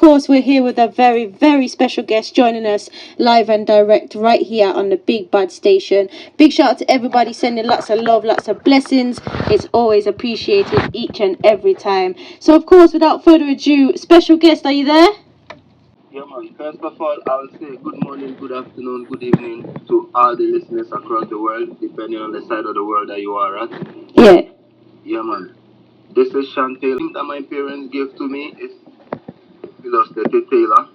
course, we're here with a very, very special guest joining us live and direct right here on the Big Bad Station. Big shout out to everybody sending lots of love, lots of blessings. It's always appreciated each and every time. So, of course, without further ado, special guest, are you there? Yeah, man. First of all, I will say good morning, good afternoon, good evening to all the listeners across the world, depending on the side of the world that you are at. Yeah. Yeah, man. This is Chantel. The thing that my parents gave to me is Philosophy Taylor.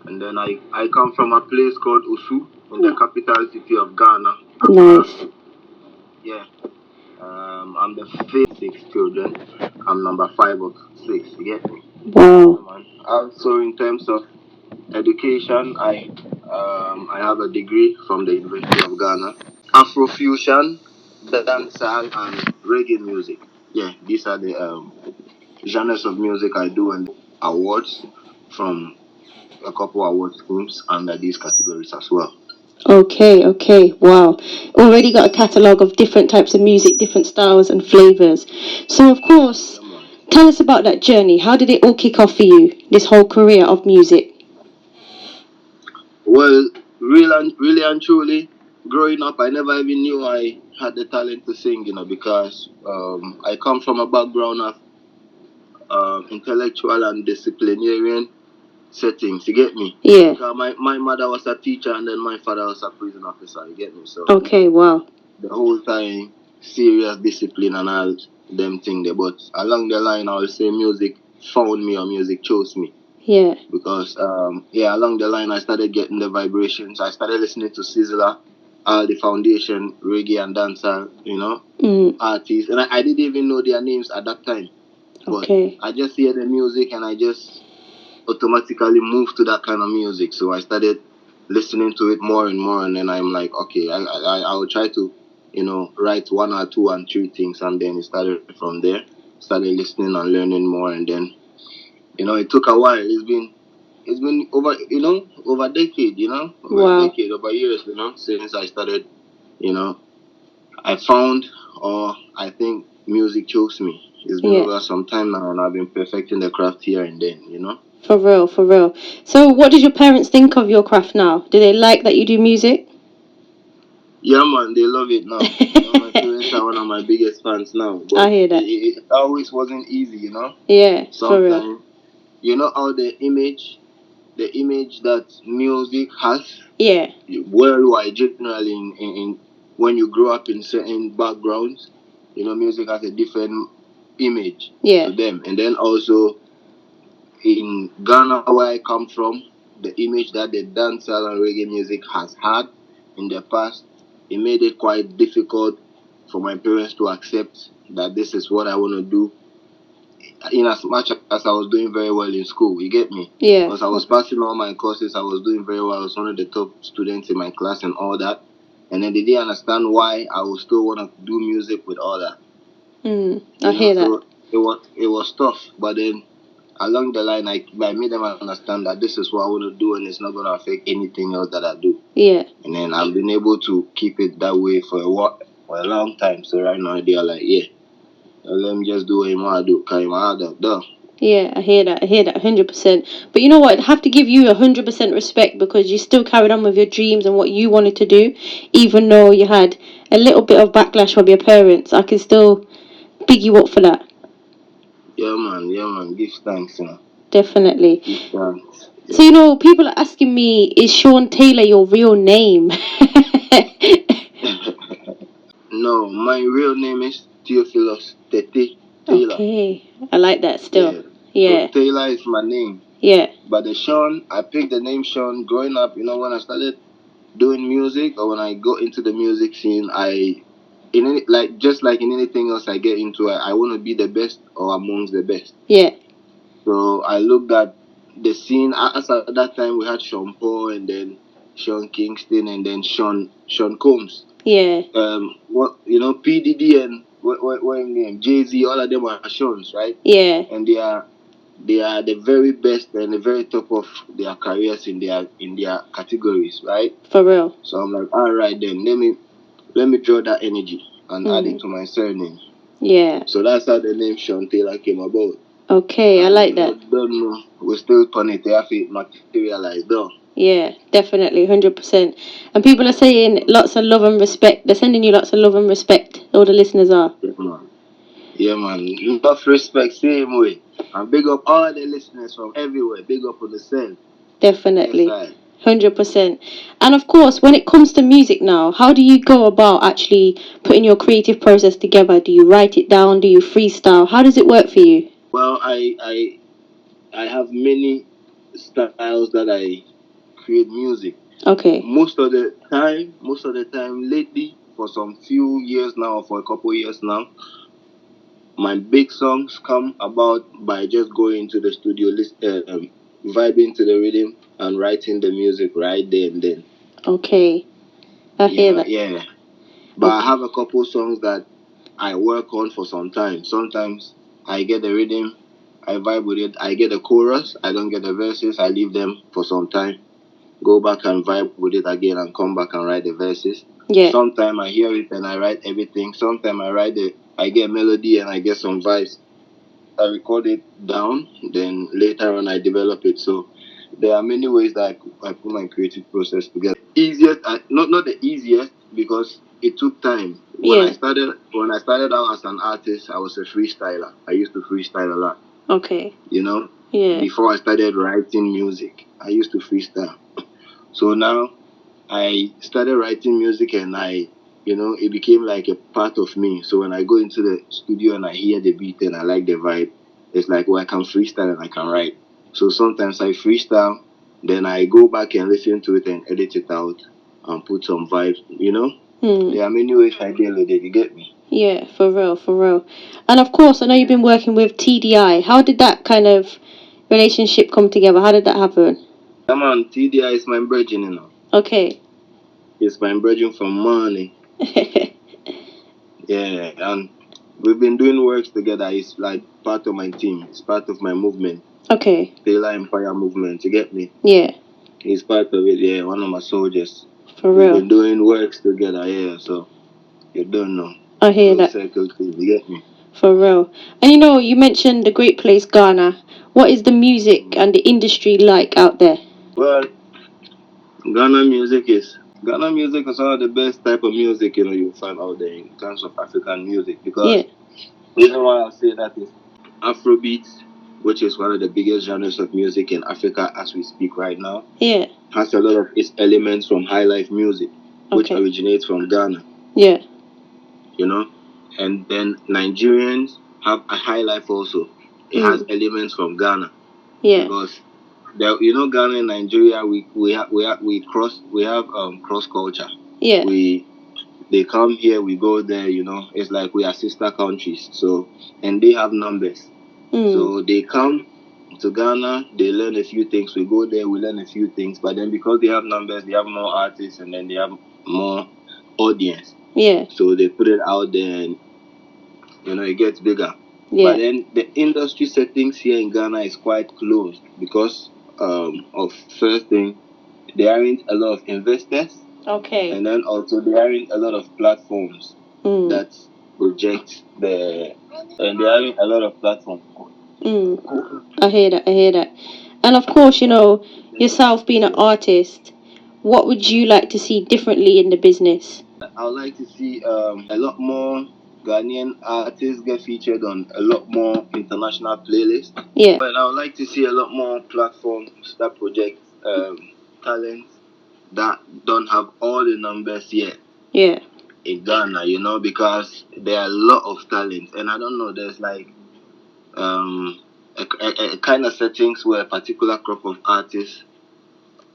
And then I come from a place called Usu in the capital city of Ghana. Nice. Yeah. I'm the fifth six children. I'm number 5 of 6. You get me? Wow. Yeah, man. Also, in terms of education, I have a degree from the University of Ghana. Afrofusion, dancehall, and reggae music. Yeah, these are the genres of music I do, and awards from a couple award schemes under these categories as well. Okay, wow. Already got a catalogue of different types of music, different styles and flavours. So, of course, tell us about that journey. How did it all kick off for you, this whole career of music? Well, really and truly, growing up, I never even knew I had the talent to sing, because I come from a background of intellectual and disciplinarian settings. You get me? Yeah. Because my mother was a teacher and then my father was a prison officer. You get me? So Okay, wow. the whole time, serious discipline and all them thing there. But along the line, I would say music found me or music chose me. Yeah. Because along the line I started getting the vibrations. I started listening to Sizzler, all the foundation, reggae and dancer, artists. And I didn't even know their names at that time. But Okay. I just hear the music and I just automatically moved to that kind of music. So I started listening to it more and more, and then I'm like, okay, I will try to, write 1 or 2 and 3 things, and then it started from there. Started listening and learning more, and then it took a while. It's been over a decade, Wow. a decade, over years, since I started, I found, or I think music chose me. It's been over some time now, and I've been perfecting the craft here and then. For real. So what did your parents think of your craft now? Do they like that you do music? Yeah, man, they love it now. My parents are one of my biggest fans now. But I hear that. It always wasn't easy, Yeah, Sometimes, for real. You know how the image that music has, Yeah. worldwide, generally, in when you grow up in certain backgrounds, music has a different image to them. And then also in Ghana, where I come from, the image that the dancehall and reggae music has had in the past, it made it quite difficult for my parents to accept that this is what I want to do. In as much as I was doing very well in school, you get me? Yeah. Because I was passing all my courses, I was doing very well. I was one of the top students in my class and all that. And then they didn't understand why I would still want to do music with all that. I hear that. So it was tough, but then along the line, I made them understand that this is what I want to do, and it's not going to affect anything else that I do. Yeah. And then I've been able to keep it that way for a long time. So right now they are like, let me just do what I do. Yeah, I hear that 100%. But you know what? I have to give you 100% respect because you still carried on with your dreams and what you wanted to do, even though you had a little bit of backlash from your parents. I can still big you up for that. Yeah, man. Give thanks, Definitely. Give thanks. Yeah. So, people are asking me, is Sean Taylor your real name? No, my real name is Theophilus Tete Taylor. Okay, I like that still. Yeah. So Taylor is my name. Yeah. But the Sean, I picked the name Sean growing up, when I started doing music or when I got into the music scene, just like in anything else I get into, I want to be the best or amongst the best. Yeah. So I looked at the scene. As at that time, we had Sean Paul and then Sean Kingston and then Sean Combs. Yeah. P Diddy and what name? Jay-Z, all of them are Sean's, right? Yeah. And they are the very best and the very top of their careers in their categories, right? For real. So I'm like, all right then, let me draw that energy and add it to my surname. Yeah. So that's how the name Sean Taylor came about. Okay, I like that. Don't know. We're still on it. They have to materialize, though. Yeah, definitely, 100%. And people are saying lots of love and respect. They're sending you lots of love and respect. All the listeners are. Yeah, man. Love, respect, same way. And big up all the listeners from everywhere. Big up on the scene. Definitely. Yes, 100%. And of course, when it comes to music now, how do you go about actually putting your creative process together? Do you write it down? Do you freestyle? How does it work for you? Well, I have many styles that I create music. Okay. Most of the time lately, for some few years now, for a couple years now, my big songs come about by just going to the studio, vibing to the rhythm and writing the music right there and then. Okay. I hear that. Yeah. But okay. I have a couple songs that I work on for some time. Sometimes I get the rhythm, I vibe with it, I get the chorus, I don't get the verses, I leave them for some time, go back and vibe with it again and come back and write the verses. Yeah. Sometimes I hear it and I write everything. Sometimes I get melody and I get some vibes. I record it down, then later on I develop it. So there are many ways that I put my creative process together. Not the easiest, because it took time. When I started out as an artist, I was a freestyler. I used to freestyle a lot. Okay. Yeah. Before I started writing music, I used to freestyle. So now I started writing music and it became like a part of me. So when I go into the studio and I hear the beat and I like the vibe, it's like, I can freestyle and I can write. So sometimes I freestyle, then I go back and listen to it and edit it out and put some vibes, There are many ways I deal with it, you get me? Yeah, for real. And of course, I know you've been working with TDI. How did that kind of relationship come together? How did that happen? Come on, TDI is my virgin, Okay. It's my virgin from money. Yeah, and we've been doing works together. It's like part of my team. It's part of my movement. Okay. Taylor Empire movement, you get me? Yeah. He's part of it, yeah, one of my soldiers. For real. We've been doing works together, yeah, so you don't know. I hear that. Circle thing, you get me? For real. And you mentioned the great place Ghana. What is the music and the industry like out there? Well, Ghana music is one of the best type of music, you find out there in terms of African music. Because the reason why I say that is Afrobeat, which is one of the biggest genres of music in Africa as we speak right now, has a lot of its elements from high life music, which originates from Ghana. Yeah. And then Nigerians have a high life also. It has elements from Ghana. Yeah. Because Ghana and Nigeria, we have cross culture. Yeah. They come here, we go there. It's like we are sister countries. So, and they have numbers. So they come to Ghana, they learn a few things. We go there, we learn a few things. But then because they have numbers, they have more artists, and then they have more audience. Yeah. So they put it out there, and it gets bigger. Yeah. But then the industry settings here in Ghana is quite closed because of first thing, there aren't a lot of investors. Okay. And then also there aren't a lot of platforms that project and there aren't a lot of platforms. I hear that. And of course, yourself being an artist, what would you like to see differently in the business? I would like to see a lot more Ghanaian artists get featured on a lot more international playlists. Yeah. But I would like to see a lot more platforms that project talents that don't have all the numbers yet. Yeah. In Ghana, because there are a lot of talent, and I don't know, there's like a kind of settings where a particular crop of artists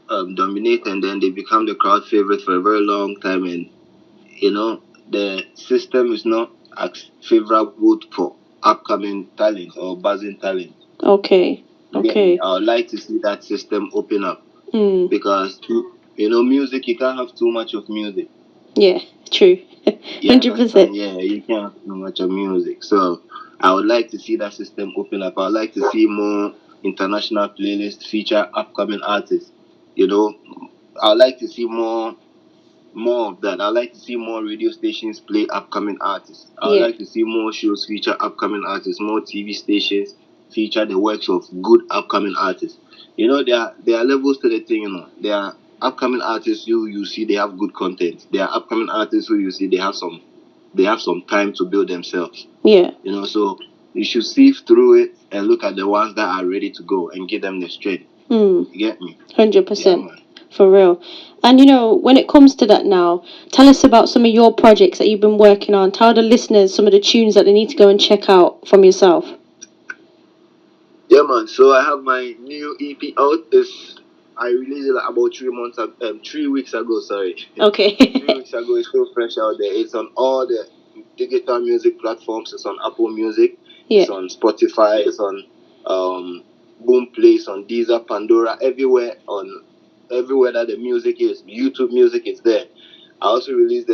dominate, and then they become the crowd favorite for a very long time, and the system is not as favorable for upcoming talent or buzzing talent. Okay. I would like to see that system open up. Because music, you can't have too much of music. Yeah, true. 100%. Yeah, you can't have too much of music. So I would like to see that system open up. I would like to see more international playlists feature upcoming artists. I would like to see more of that. I'd like to see more radio stations play upcoming artists. I would like to see more shows feature upcoming artists, more TV stations feature the works of good upcoming artists. You know, there are levels to the thing. You know, there are upcoming artists you see they have good content. There are upcoming artists who you see they have some time to build themselves. Yeah. You know, so you should sift through it and look at the ones that are ready to go and give them the strength. You get me? 100%. Yeah, for real. And you know, when it comes to that now, tell us about some of your projects that you've been working on. Tell the listeners some of the tunes that they need to go and check out from yourself. Yeah, man. So I have my new EP out. I released it like about 3 weeks ago. Sorry. Okay. 3 weeks ago. It's still fresh out there. It's on all the digital music platforms. It's on Apple Music. Yeah. It's on Spotify. It's on Boomplay. It's on Deezer, Pandora, everywhere that the music is. YouTube Music is there. I also released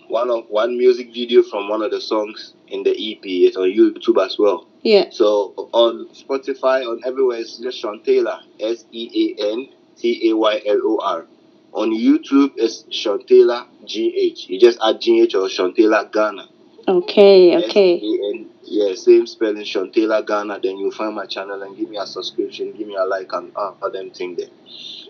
one music video from one of the songs in the EP. It's on YouTube as well. Yeah. So on Spotify, on everywhere, it's just Sean Taylor, SeanTaylor. On YouTube, it's Sean Taylor GH. You just add GH or Sean Taylor Ghana. Okay. SeanTaylor, yeah, same spelling, Sean Taylor Ghana. Then you'll find my channel and give me a subscription, give me a like, and all them thing there.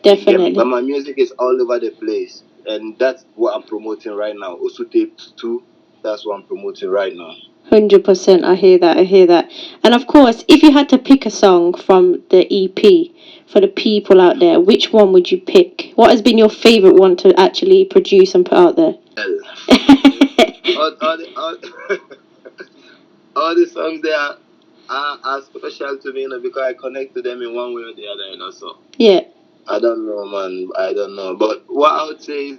Definitely. But my music is all over the place, and that's what I'm promoting right now. Also, Tape 2, that's what I'm promoting right now. 100%. I hear that. And of course, if you had to pick a song from the EP for the people out there, which one would you pick? What has been your favorite one to actually produce and put out there? all the songs there are special to me, you know, because I connect to them in one way or the other, you know. So yeah. I don't know, man. I don't know, but what I would say is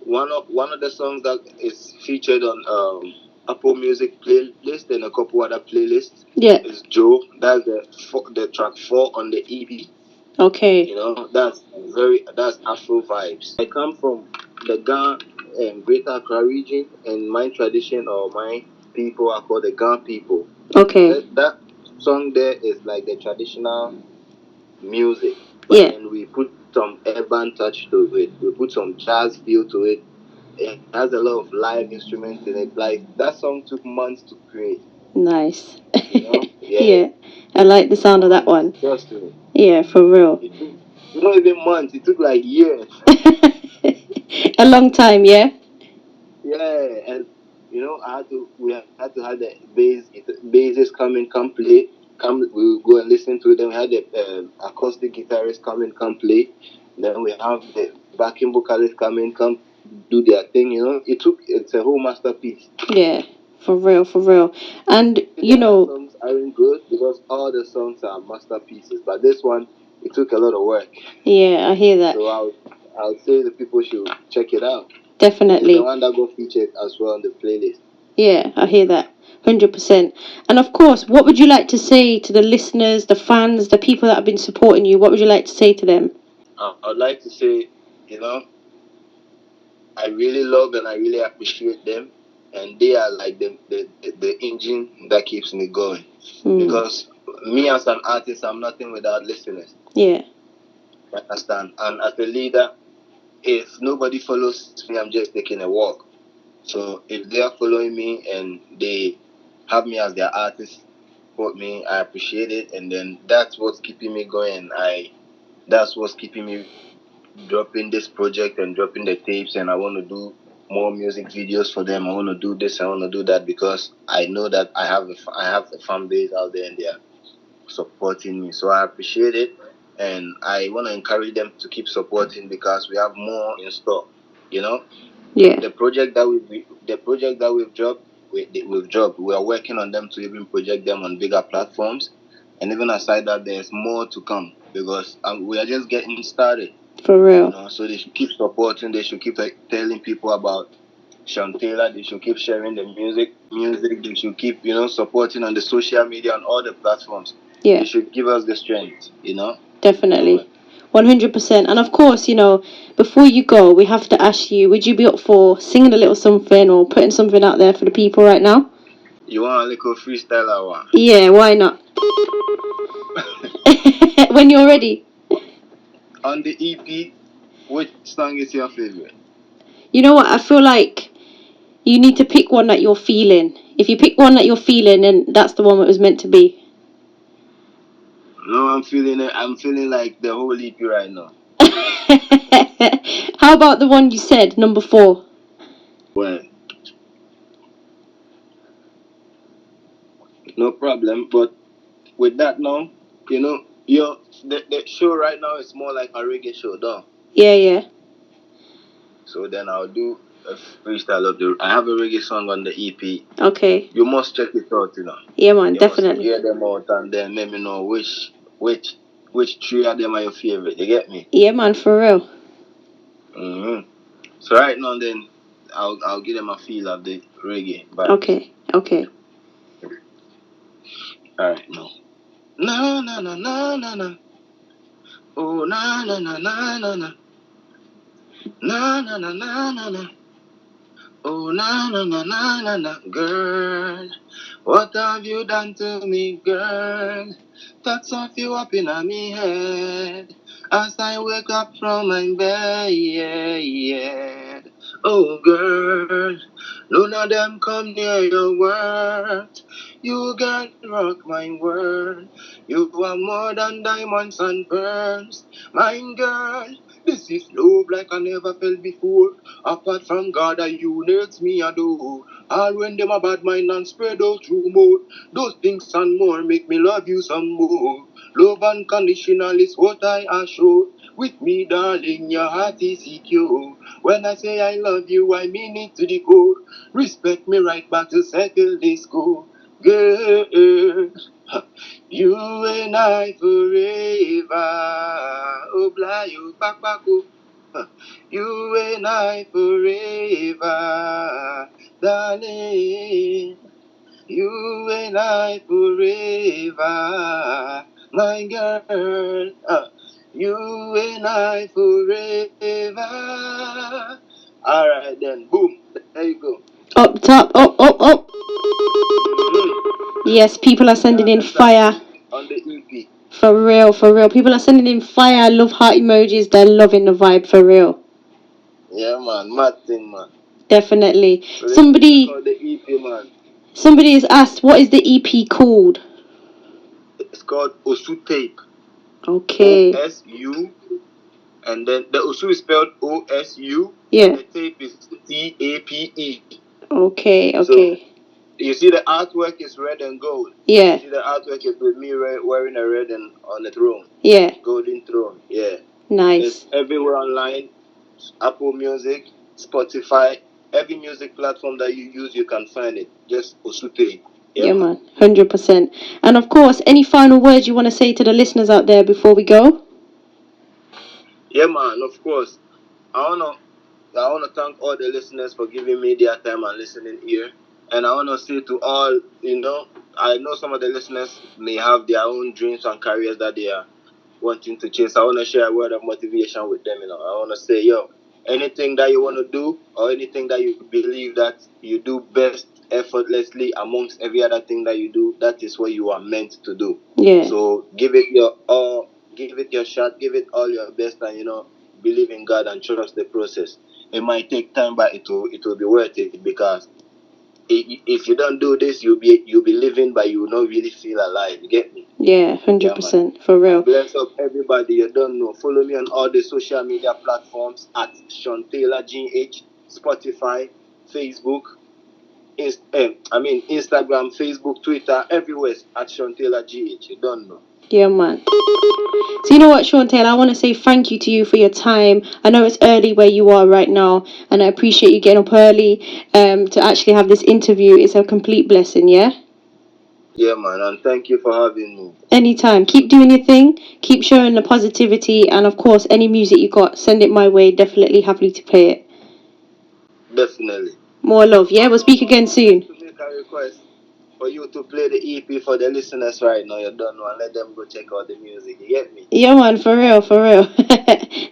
one of the songs that is featured on Apple Music playlist and a couple other playlists. Yeah. Is Joe. That's the track 4 on the EP. Okay. You know, that's Afro vibes. I come from the Ghana Greater Accra region, and my tradition or my people are called the Ghana people. Okay. That song there is like the traditional music. Yeah. And we put some urban touch to it. We put some jazz feel to it. It has a lot of live instruments in it. Like, that song took months to create. Nice. You know? Yeah. I like the sound of that one. Trust me. Yeah, for real. It took not even months. It took like years. A long time, yeah? Yeah, and you know, we had to have the basses come play. We go and listen to them. We had the acoustic guitarist come play. Then we have the backing vocalist come do their thing. You know, it's a whole masterpiece. Yeah, for real. And you know, songs aren't good because all the songs are masterpieces, but this one, it took a lot of work. Yeah, I hear that. So I would say the people should check it out. Definitely. It's the one that got featured as well on the playlist. Yeah, I hear that. 100%. And of course, what would you like to say to the listeners, the fans, the people that have been supporting you? What would you like to say to them? I'd like to say, you know, I really love and I really appreciate them. And they are like the engine that keeps me going. Because me as an artist, I'm nothing without listeners. Yeah. You understand? And as a leader, if nobody follows me, I'm just taking a walk. So if they are following me and they have me as their artist, support me, I appreciate it. And then that's what's keeping me going. That's what's keeping me dropping this project and dropping the tapes. And I want to do more music videos for them. I want to do this, I want to do that, because I know that I have a fan base out there and they are supporting me. So I appreciate it. And I want to encourage them to keep supporting, because we have more in store, you know. Yeah. The project that we've dropped, we are working on them to even project them on bigger platforms, and even aside that, there's more to come, because we are just getting started. For real. You know, so they should keep supporting. They should keep telling people about Sean Taylor. They should keep sharing the music. They should keep, you know, supporting on the social media, on all the platforms. Yeah. They should give us the strength, you know. Definitely. 100%. And of course, you know, before you go, we have to ask you, would you be up for singing a little something or putting something out there for the people right now? You want a little freestyle hour? Yeah, why not? When you're ready. On the EP, which song is your favorite? You know what? I feel like you need to pick one that you're feeling. If you pick one that you're feeling, then that's the one that was meant to be. No, I'm feeling it. I'm feeling like the whole EP right now. How about the one you said, number 4? Well, no problem. But with that now, the show right now is more like a reggae show, though. Yeah. So then I'll do a freestyle of the. I have a reggae song on the EP. Okay. You must check it out, Yeah, man, you definitely. must hear them out and then let me know which 3 of them are your favorite. You get me? Yeah, man, for real. So right now then, I'll give them a feel of the reggae vibes. Okay. All right, now. Na na na na na na. Oh na na na na na na. Na na na na na na. Oh na na na na na na. Girl, what have you done to me, girl? Thoughts of you up in me head as I wake up from my bed. Oh girl, none of them come near your world. You girl rock my world. You are more than diamonds and pearls. My girl, this is love like I never felt before. Apart from God, you needs me adore. All when them a bad mind and spread out rumor. Those things and more make me love you some more. Love unconditional is what I assure. With me, darling, your heart is secure. When I say I love you, I mean it to the core. Respect me right back to settle this score. Girl, you and I forever. Oh, blah, you back, oh. You and I forever, darling. You and I forever, my girl. You and I forever. All right then, boom. There you go. Up top, up. Yes, people are sending in fire. On the EP. For real. People are sending in fire, love heart emojis. They're loving the vibe, for real. Yeah, man. Mad thing, man. Definitely. So somebody the EP, man. Somebody has asked, what is the EP called? It's called Osu Tape. Okay. OSU. And then the Osu is spelled OSU. Yeah. And the tape is TAPE. Okay. So, you see the artwork is red and gold. Yeah. You see the artwork is with me wearing a red and on a throne. Yeah. Golden throne. Yeah. Nice. It's everywhere online. Apple Music, Spotify, every music platform that you use, you can find it. Just Osu Tape. Yeah, man. 100%. And of course, any final words you want to say to the listeners out there before we go? Yeah, man. Of course. I wanna thank all the listeners for giving me their time and listening here. And I wanna say to all, I know some of the listeners may have their own dreams and careers that they are wanting to chase. I wanna share a word of motivation with them. I wanna say, anything that you wanna do or anything that you believe that you do best effortlessly amongst every other thing that you do, that is what you are meant to do. Yeah. So give it your all, give it your shot, give it all your best, and believe in God and trust the process. It might take time, but it will be worth it, because if you don't do this, you'll be living, but you will not really feel alive. You get me? Yeah, 100%, for real. Bless up everybody. You don't know. Follow me on all the social media platforms at Sean Taylor GH, Spotify, Facebook, Instagram, Facebook, Twitter, everywhere at Sean Taylor GH. You don't know. Yeah, man. So you know what, Sean Taylor, I want to say thank you to you for your time. I know it's early where you are right now, and I appreciate you getting up early to actually have this interview. It's a complete blessing, yeah? Yeah, man, and thank you for having me. Anytime. Keep doing your thing. Keep showing the positivity, and of course, any music you got, send it my way. Definitely happy to play it. Definitely. More love, yeah? We'll speak again soon. To make a request for you to play the EP for the listeners right now, you don't know, and let them go check out the music. You get me? Yeah, man, for real.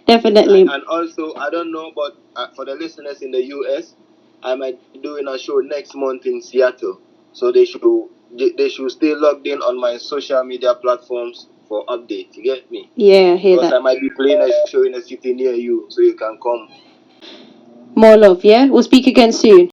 Definitely. And also, I don't know, but for the listeners in the US, I might be doing a show next month in Seattle. So they should stay logged in on my social media platforms for updates. You get me? Yeah, I hear that. Because I might be playing a show in a city near you, so you can come. More love, yeah? We'll speak again soon.